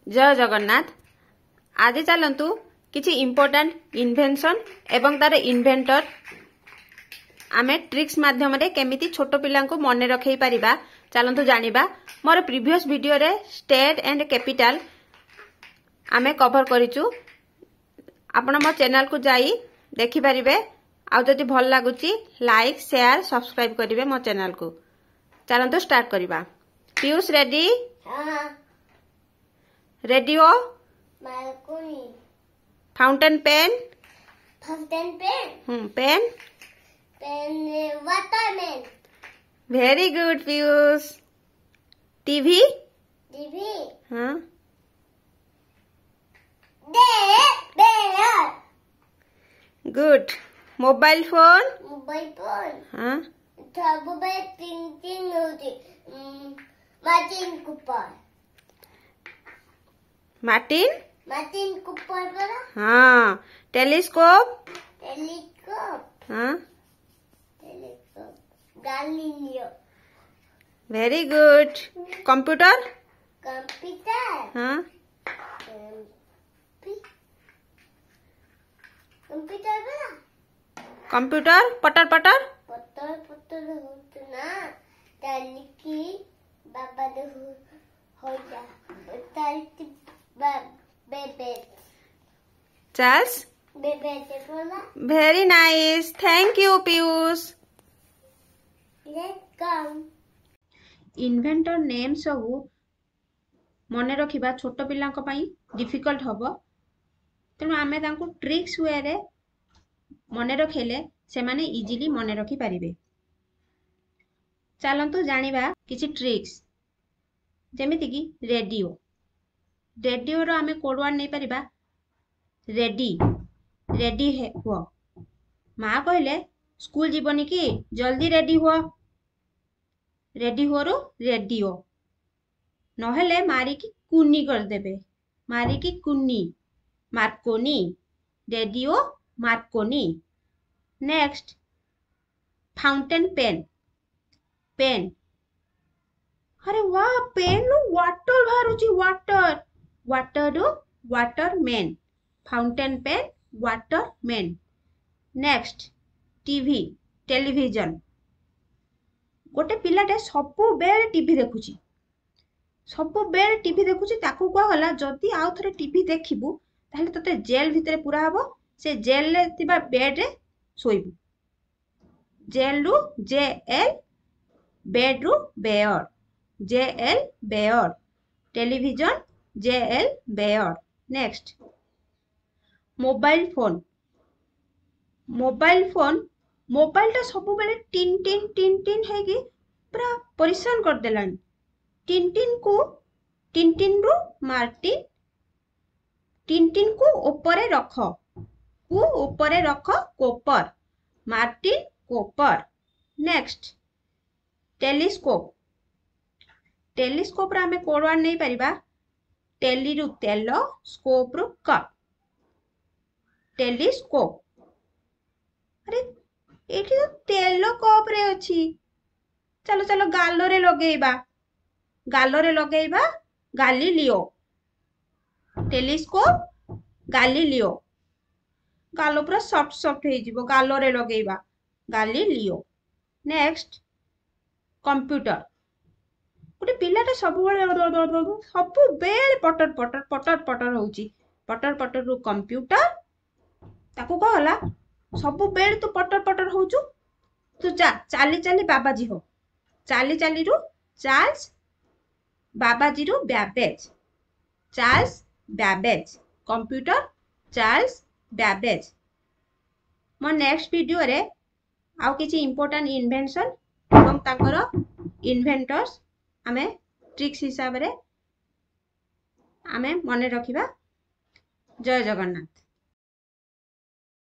जय जगन्नाथ। आज चलतु किछि इम्पोर्टेंट इन्वेंशन एवं तार इन्वेंटर आमे ट्रिक्स माध्यम रे केमिति छोट पिला को मन रखई परिबा चलतु जानिबा। मोर प्रीवियस वीडियो रे स्टेट एंड कैपिटल आमे कवर करिचु। आपण मो चैनल को जाई देखि परिबे। आ जदि भल लागुची लाइक शेयर सब्सक्राइब करिवे मो चैनल को। चलतु स्टार्ट करिबा। Piyush ready? Radio, fountain pen, pen, watermelon, very good Piyush. TV, हाँ, bear, good. Mobile phone, mobile phone, हाँ, mobile तीन होती, Martin Cooper, मार्टिन, Cooper वाला, हाँ, टेलीस्कोप, हाँ, Galileo, very good. Computer, computer, हाँ, computer वाला, कंप्यूटर पटर पटर, पत्थर होते ना, ताली की बाबा दे हो जा, ताली बेबे, चार्ल्स, बेबे दे बोला, very nice. Thank you Piyush. let's come, inventor name सबू मन रखिबा छोट पिला डिफिकल्ट हम। तेणु आम ट्रिक्स वे रे मन रखेले से माने इजिली मन रखी पारिबे। चलतु जानिबा किछि ट्रिक्स। जेमिति कि रेडियो, रेडियो रो आमे कोड वर्ड नै परिबा रेडी, रेडी हुआ। माँ कहले स्कूल जीवनी कि जल्दी रेडी हुआ, रेडी हो रो रेडियो नहेले मारिकी कुनी कर देबे, मारिकी कुनी, Marconi, radio Marconi. Next fountain pen, pen, अरे वाह पेन नु वाटर बाहरुची, वाटर, वाटर रो Waterman, fountain pen Waterman. Next TV, television, गोटे पिलाटे सबु बेले टीवी देखुची, सबु बेले टीवी देखुची। ताकू कह गला जदी आउ थरे टीवी देखिबू ताहले तते जेल भितरे पूरा हबो, से जेल ले तिबा बेड रे सोइबू। जेल रु जेएल, बेड रु बेयर, जेएल बेयर, टेलीविजन जेएल bear. Next mobile phone, mobile phone, mobile टा सबु बेले टिन टिन टिन टिन हेगी पूरा परेशान कर देलानी। टिन टिन को, टिन टिन रु मार्टिन, टिन टिन को ऊपरे रख, को ऊपरे रख कोपर, मार्टिन कोपर। नेक्स्ट टेलीस्कोप, टेलीस्कोप रा हमें कोड वर्ड नहीं परिबा टेली रु तेल, स्कोप रु कप, टेलीस्कोप। अरे एठी तो तेल कप रे अछि। चलो चलो गालो रे लगेइबा, गालो रे लगेइबा गालीलियो, टेलीस्कोप गालीलियो। गालो पूरा सॉफ्ट सॉफ्ट हे जिवो, गालो रे लगेइबा गालीलियो। नेक्स्ट कंप्यूटर, गोटे पिलाटे सब बेले पटर पटर पटर पटर होउची, पटर पटर रु कंप्यूटर। ताकू कहला सब बेले तू पटर पटर होउचू, तू जा चाली चाली बाबाजी हो, चाली चाली रु चार्ल्स, बाबाजी रु Babbage, Charles Babbage, computer Charles Babbage. मो नेक्स्ट वीडियो रे आउ किछि इंपोर्टेंट इन्वेंशन एवं ताकर इन्वेंटर्स आमे ट्रिक्स हिसाब रे आमे मने रखिबा। जय जगन्नाथ।